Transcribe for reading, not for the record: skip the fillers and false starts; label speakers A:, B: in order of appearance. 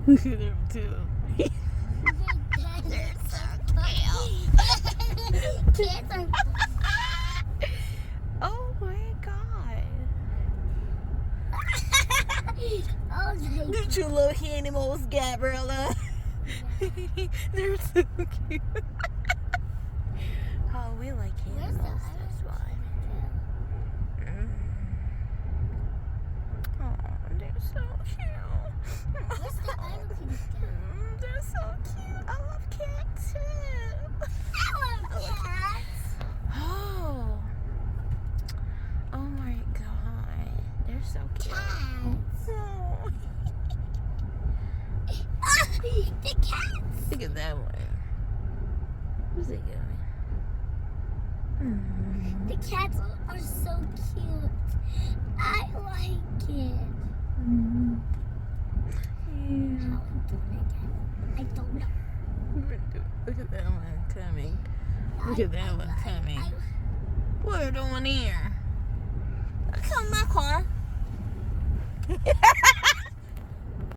A: Look at them too.
B: They're so cute. Kids are.
A: Oh my god.
B: Oh my
A: Look you little animals, Gabriella. They're so cute. Oh, we like
B: Where's the
A: animals.
B: other
A: That's why. Oh, they're so cute.
B: Where's the other kitties go?
A: They're so cute. I love cats too.
B: I love cats.
A: Oh. Oh my god. They're so cute.
B: Cats.
A: Oh.
B: The cats.
A: Look at that one. Where's it going?
B: The cats are so cute. I like it.
A: Yeah.
B: How I'm doing again? I don't know.
A: Look at that one coming. Look at that one coming. What are you doing here? Come in my car.